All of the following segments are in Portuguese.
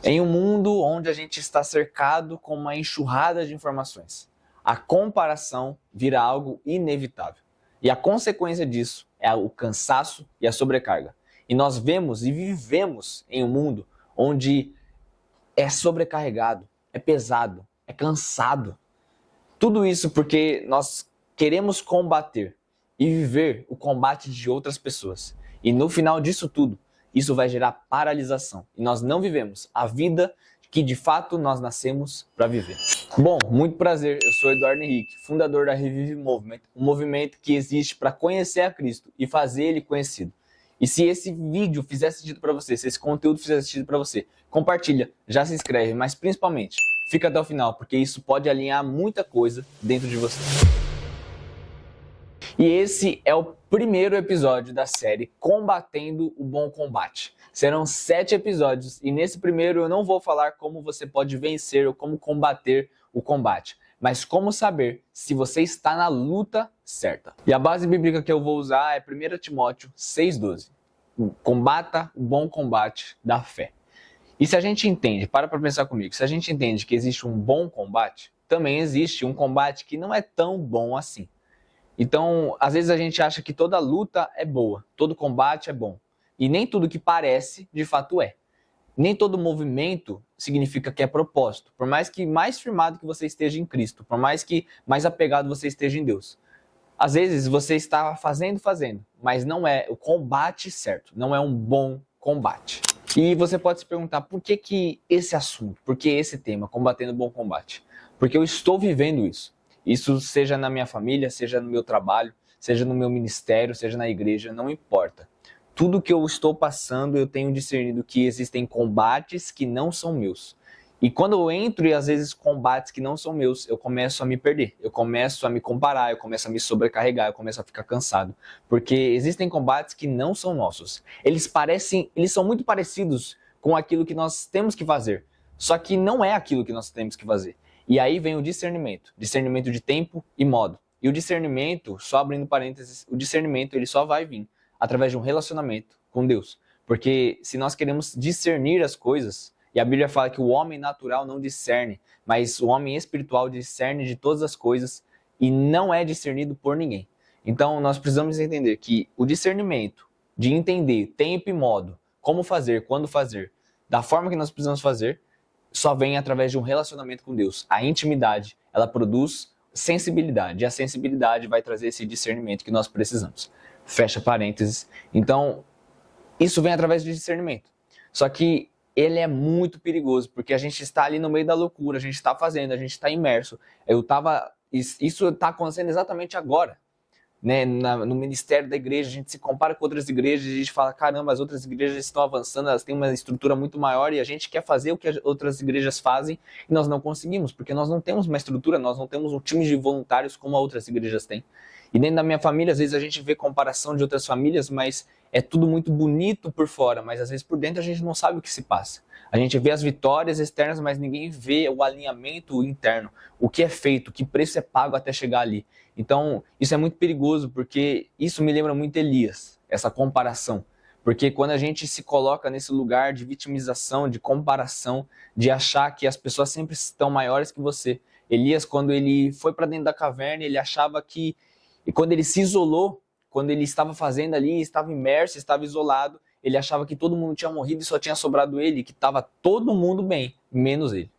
Em um mundo onde a gente está cercado com uma enxurrada de informações, a comparação vira algo inevitável. E a consequência disso é o cansaço e a sobrecarga. E nós vemos e vivemos em um mundo onde é sobrecarregado, é pesado, é cansado. Tudo isso porque nós queremos combater e viver o combate de outras pessoas. E no final disso tudo, isso vai gerar paralisação. E nós não vivemos a vida que de fato nós nascemos para viver. Bom, muito prazer, eu sou Eduardo Henrique, fundador da Revive Movement, um movimento que existe para conhecer a Cristo e fazer Ele conhecido. E se esse vídeo fizer sentido para você, se esse conteúdo fizer sentido para você, compartilha, já se inscreve, mas principalmente, fica até o final, porque isso pode alinhar muita coisa dentro de você. E esse é o primeiro episódio da série Combatendo o Bom Combate. Serão 7 episódios e nesse primeiro eu não vou falar como você pode vencer ou como combater o combate, mas como saber se você está na luta certa. E a base bíblica que eu vou usar é 1 Timóteo 6,12. Combata o bom combate da fé. E se a gente entende, para pensar comigo, se a gente entende que existe um bom combate, também existe um combate que não é tão bom assim. Então, às vezes a gente acha que toda luta é boa, todo combate é bom. E nem tudo que parece, de fato é. Nem todo movimento significa que é propósito. Por mais que mais firmado que você esteja em Cristo, por mais que mais apegado você esteja em Deus. Às vezes você está fazendo, mas não é o combate certo, não é um bom combate. E você pode se perguntar, por que esse assunto, por que esse tema, combatendo o bom combate? Porque eu estou vivendo isso. Isso seja na minha família, seja no meu trabalho, seja no meu ministério, seja na igreja, não importa. Tudo que eu estou passando, eu tenho discernido que existem combates que não são meus. E quando eu entro em, às vezes, combates que não são meus, eu começo a me perder. Eu começo a me comparar, eu começo a me sobrecarregar, eu começo a ficar cansado. Porque existem combates que não são nossos. Eles são muito parecidos com aquilo que nós temos que fazer. Só que não é aquilo que nós temos que fazer. E aí vem o discernimento de tempo e modo. E o discernimento, só abrindo parênteses, o discernimento ele só vai vir através de um relacionamento com Deus. Porque se nós queremos discernir as coisas, e a Bíblia fala que o homem natural não discerne, mas o homem espiritual discerne de todas as coisas e não é discernido por ninguém. Então nós precisamos entender que o discernimento de entender tempo e modo, como fazer, quando fazer, da forma que nós precisamos fazer, só vem através de um relacionamento com Deus. A intimidade, ela produz sensibilidade. E a sensibilidade vai trazer esse discernimento que nós precisamos. Fecha parênteses. Então, isso vem através do discernimento. Só que ele é muito perigoso, porque a gente está ali no meio da loucura, a gente está fazendo, a gente está imerso. Isso está acontecendo exatamente agora. Né, no ministério da igreja, a gente se compara com outras igrejas e a gente fala, caramba, as outras igrejas estão avançando, elas têm uma estrutura muito maior e a gente quer fazer o que as outras igrejas fazem e nós não conseguimos, porque nós não temos uma estrutura, nós não temos um time de voluntários como as outras igrejas têm. E dentro da minha família, às vezes a gente vê comparação de outras famílias, mas é tudo muito bonito por fora, mas às vezes por dentro a gente não sabe o que se passa. A gente vê as vitórias externas, mas ninguém vê o alinhamento interno, o que é feito, que preço é pago até chegar ali. Então, isso é muito perigoso, porque isso me lembra muito Elias, essa comparação. Porque quando a gente se coloca nesse lugar de vitimização, de comparação, de achar que as pessoas sempre estão maiores que você. Elias, quando ele foi para dentro da caverna, ele achava que... E quando ele se isolou, quando ele estava fazendo ali, estava imerso, estava isolado, ele achava que todo mundo tinha morrido e só tinha sobrado ele, que estava todo mundo bem, menos ele.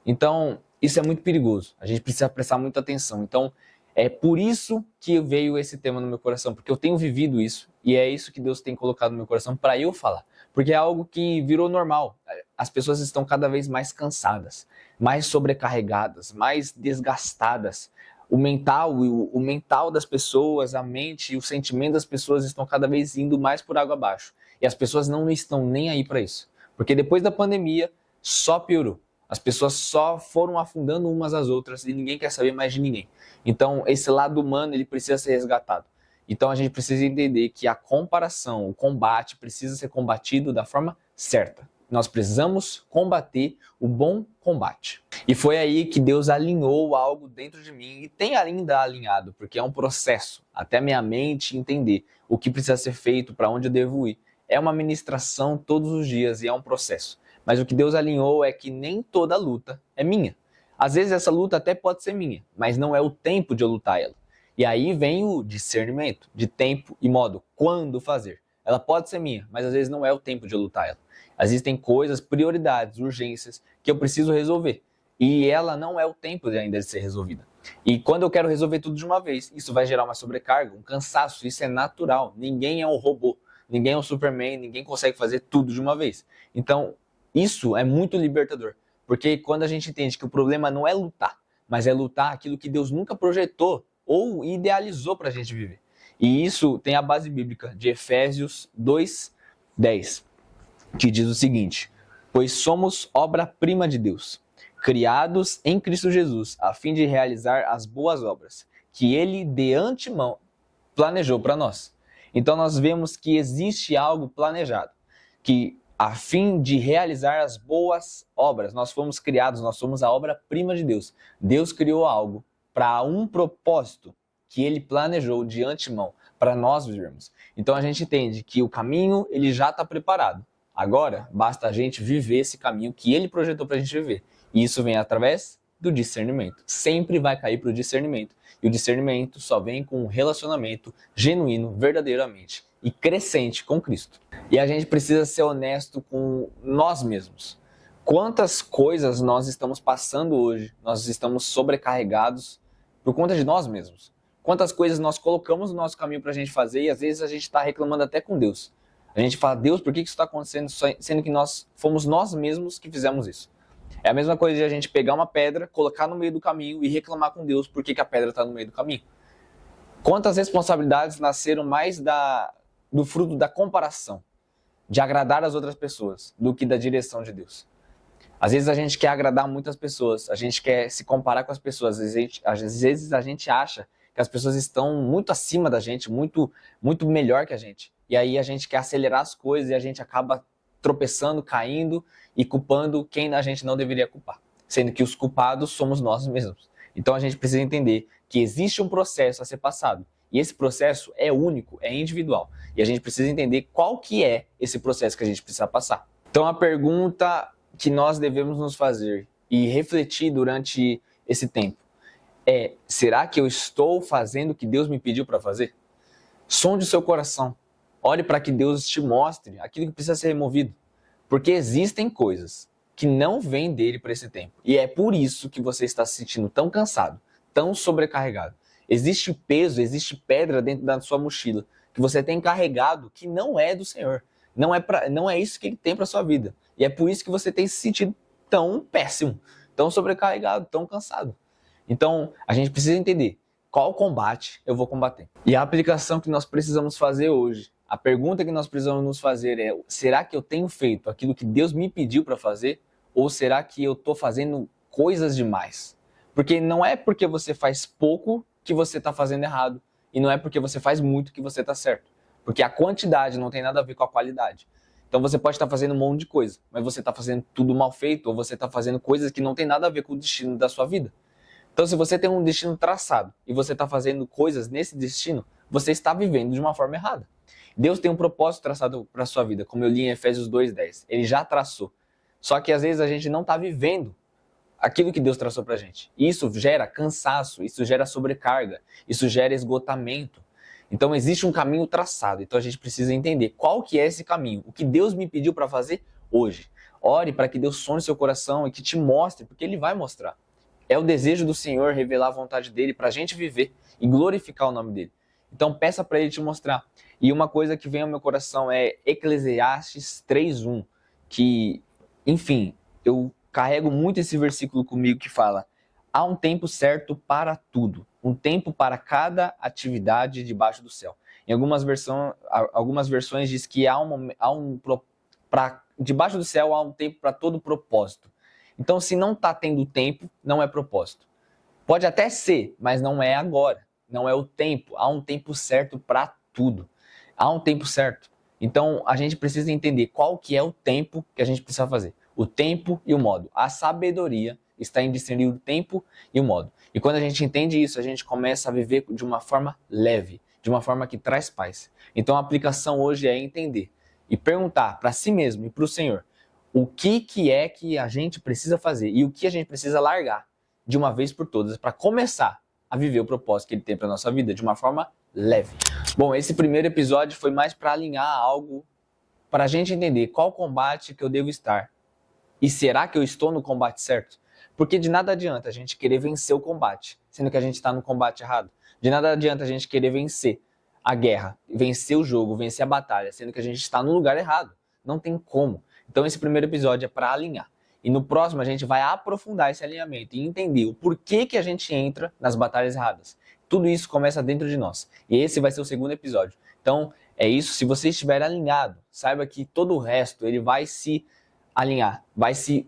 Então, isso é muito perigoso. A gente precisa prestar muita atenção. Então, é por isso que veio esse tema no meu coração, porque eu tenho vivido isso e é isso que Deus tem colocado no meu coração para eu falar. Porque é algo que virou normal. As pessoas estão cada vez mais cansadas, mais sobrecarregadas, mais desgastadas. O mental das pessoas, a mente e o sentimento das pessoas estão cada vez indo mais por água abaixo. E as pessoas não estão nem aí para isso. Porque depois da pandemia, só piorou. As pessoas só foram afundando umas às outras e ninguém quer saber mais de ninguém. Então, esse lado humano, ele precisa ser resgatado. Então, a gente precisa entender que a comparação, o combate, precisa ser combatido da forma certa. Nós precisamos combater o bom combate. E foi aí que Deus alinhou algo dentro de mim e tem ainda alinhado, porque é um processo, até minha mente entender o que precisa ser feito, para onde eu devo ir. É uma ministração todos os dias e é um processo. Mas o que Deus alinhou é que nem toda luta é minha. Às vezes essa luta até pode ser minha, mas não é o tempo de eu lutar ela. E aí vem o discernimento de tempo e modo, quando fazer. Ela pode ser minha, mas às vezes não é o tempo de eu lutar ela. Existem coisas, prioridades, urgências que eu preciso resolver. E ela não é o tempo de ainda de ser resolvida. E quando eu quero resolver tudo de uma vez, isso vai gerar uma sobrecarga, um cansaço, isso é natural. Ninguém é um robô, ninguém é um Superman, ninguém consegue fazer tudo de uma vez. Então, isso é muito libertador. Porque quando a gente entende que o problema não é lutar, mas é lutar aquilo que Deus nunca projetou ou idealizou para a gente viver. E isso tem a base bíblica de Efésios 2:10, que diz o seguinte: pois somos obra-prima de Deus, criados em Cristo Jesus, a fim de realizar as boas obras, que Ele de antemão planejou para nós. Então nós vemos que existe algo planejado, que a fim de realizar as boas obras, nós fomos criados, nós somos a obra-prima de Deus. Deus criou algo para um propósito que Ele planejou de antemão para nós vivermos. Então a gente entende que o caminho ele já está preparado. Agora basta a gente viver esse caminho que Ele projetou para a gente viver. E isso vem através do discernimento. Sempre vai cair para o discernimento. E o discernimento só vem com um relacionamento genuíno, verdadeiramente e crescente com Cristo. E a gente precisa ser honesto com nós mesmos. Quantas coisas nós estamos passando hoje, nós estamos sobrecarregados por conta de nós mesmos. Quantas coisas nós colocamos no nosso caminho para a gente fazer e às vezes a gente está reclamando até com Deus. A gente fala, Deus, por que isso está acontecendo? Sendo que fomos nós mesmos que fizemos isso. É a mesma coisa de a gente pegar uma pedra, colocar no meio do caminho e reclamar com Deus por que a pedra está no meio do caminho. Quantas responsabilidades nasceram mais do fruto da comparação, de agradar as outras pessoas, do que da direção de Deus. Às vezes a gente quer agradar muitas pessoas, a gente quer se comparar com as pessoas, às vezes a gente acha que as pessoas estão muito acima da gente, muito, muito melhor que a gente. E aí a gente quer acelerar as coisas e a gente acaba tropeçando, caindo e culpando quem a gente não deveria culpar, sendo que os culpados somos nós mesmos. Então a gente precisa entender que existe um processo a ser passado e esse processo é único, é individual e a gente precisa entender qual que é esse processo que a gente precisa passar. Então a pergunta que nós devemos nos fazer e refletir durante esse tempo é: será que eu estou fazendo o que Deus me pediu para fazer? Sonde o seu coração. Olhe para que Deus te mostre aquilo que precisa ser removido. Porque existem coisas que não vêm dele para esse tempo. E é por isso que você está se sentindo tão cansado, tão sobrecarregado. Existe peso, existe pedra dentro da sua mochila que você tem carregado que não é do Senhor. Não é isso que Ele tem para sua vida. E é por isso que você tem se sentido tão péssimo, tão sobrecarregado, tão cansado. Então, a gente precisa entender qual combate eu vou combater. E a aplicação que nós precisamos fazer hoje, a pergunta que nós precisamos nos fazer é: será que eu tenho feito aquilo que Deus me pediu para fazer? Ou será que eu estou fazendo coisas demais? Porque não é porque você faz pouco que você está fazendo errado. E não é porque você faz muito que você está certo. Porque a quantidade não tem nada a ver com a qualidade. Então você pode estar fazendo um monte de coisa, mas você está fazendo tudo mal feito, ou você está fazendo coisas que não tem nada a ver com o destino da sua vida. Então se você tem um destino traçado e você está fazendo coisas nesse destino, você está vivendo de uma forma errada. Deus tem um propósito traçado para a sua vida, como eu li em Efésios 2:10. Ele já traçou. Só que às vezes a gente não está vivendo aquilo que Deus traçou para a gente. E isso gera cansaço, isso gera sobrecarga, isso gera esgotamento. Então existe um caminho traçado, então a gente precisa entender qual que é esse caminho, o que Deus me pediu para fazer hoje. Ore para que Deus sonhe seu coração e que te mostre, porque Ele vai mostrar. É o desejo do Senhor revelar a vontade dEle para a gente viver e glorificar o nome dEle. Então peça para Ele te mostrar. E uma coisa que vem ao meu coração é Eclesiastes 3:1, que, enfim, eu carrego muito esse versículo comigo que fala: há um tempo certo para tudo, um tempo para cada atividade debaixo do céu. Em algumas versões diz que debaixo do céu há um tempo para todo propósito. Então, se não está tendo tempo, não é propósito. Pode até ser, mas não é agora. Não é o tempo. Há um tempo certo para tudo. Há um tempo certo. Então, a gente precisa entender qual que é o tempo que a gente precisa fazer. O tempo e o modo. A sabedoria está em discernir o tempo e o modo. E quando a gente entende isso, a gente começa a viver de uma forma leve, de uma forma que traz paz. Então, a aplicação hoje é entender e perguntar para si mesmo e para o Senhor: o que é que a gente precisa fazer e o que a gente precisa largar de uma vez por todas para começar a viver o propósito que ele tem para nossa vida de uma forma leve. Bom, esse primeiro episódio foi mais para alinhar algo para a gente entender qual combate que eu devo estar. E será que eu estou no combate certo? Porque de nada adianta a gente querer vencer o combate, sendo que a gente está no combate errado. De nada adianta a gente querer vencer a guerra, vencer o jogo, vencer a batalha, sendo que a gente está no lugar errado. Não tem como. Então esse primeiro episódio é para alinhar. E no próximo a gente vai aprofundar esse alinhamento e entender o porquê que a gente entra nas batalhas erradas. Tudo isso começa dentro de nós. E esse vai ser o segundo episódio. Então é isso. Se você estiver alinhado, saiba que todo o resto ele vai se alinhar. Vai ser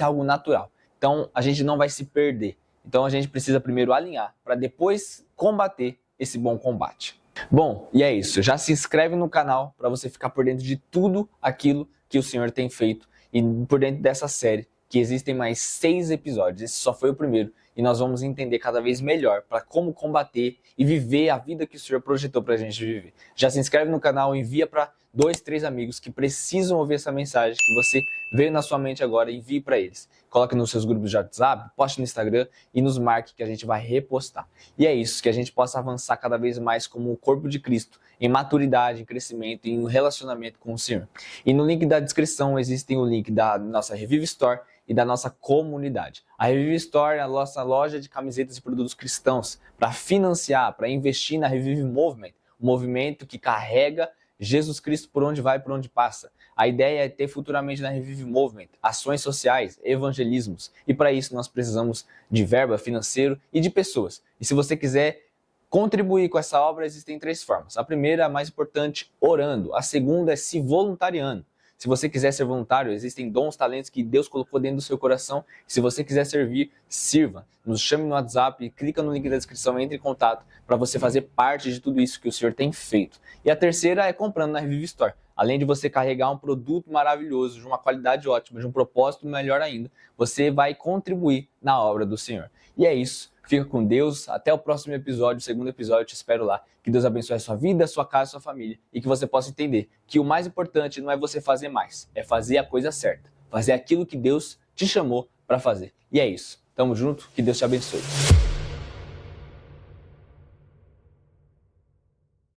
algo natural. Então a gente não vai se perder. Então a gente precisa primeiro alinhar para depois combater esse bom combate. Bom, e é isso. Já se inscreve no canal para você ficar por dentro de tudo aquilo que o Senhor tem feito e por dentro dessa série, que existem mais 6 episódios. Esse só foi o primeiro e nós vamos entender cada vez melhor para como combater e viver a vida que o Senhor projetou para a gente viver. Já se inscreve no canal, envia para 2, 3 amigos que precisam ouvir essa mensagem que você veio na sua mente agora, envie para eles. Coloque nos seus grupos de WhatsApp, poste no Instagram e nos marque que a gente vai repostar. E é isso, que a gente possa avançar cada vez mais como o corpo de Cristo, em maturidade, em crescimento e em relacionamento com o Senhor. E no link da descrição existe o link da nossa Revive Store e da nossa comunidade. A Revive Store é a nossa loja de camisetas e produtos cristãos para financiar, para investir na Revive Movement, o movimento que carrega Jesus Cristo por onde vai, por onde passa. A ideia é ter futuramente na Revive Movement ações sociais, evangelismos. E para isso nós precisamos de verba, financeiro e de pessoas. E se você quiser contribuir com essa obra, existem 3 formas. A primeira, a mais importante, orando. A segunda é se voluntariando. Se você quiser ser voluntário, existem dons, talentos que Deus colocou dentro do seu coração. Se você quiser servir, sirva. Nos chame no WhatsApp, clica no link da descrição, entre em contato para você fazer parte de tudo isso que o Senhor tem feito. E a terceira é comprando na Revive Store. Além de você carregar um produto maravilhoso, de uma qualidade ótima, de um propósito melhor ainda, você vai contribuir na obra do Senhor. E é isso. Fica com Deus. Até o próximo episódio, o segundo episódio. Eu te espero lá. Que Deus abençoe a sua vida, a sua casa, a sua família. E que você possa entender que o mais importante não é você fazer mais. É fazer a coisa certa. Fazer aquilo que Deus te chamou para fazer. E é isso. Tamo junto. Que Deus te abençoe.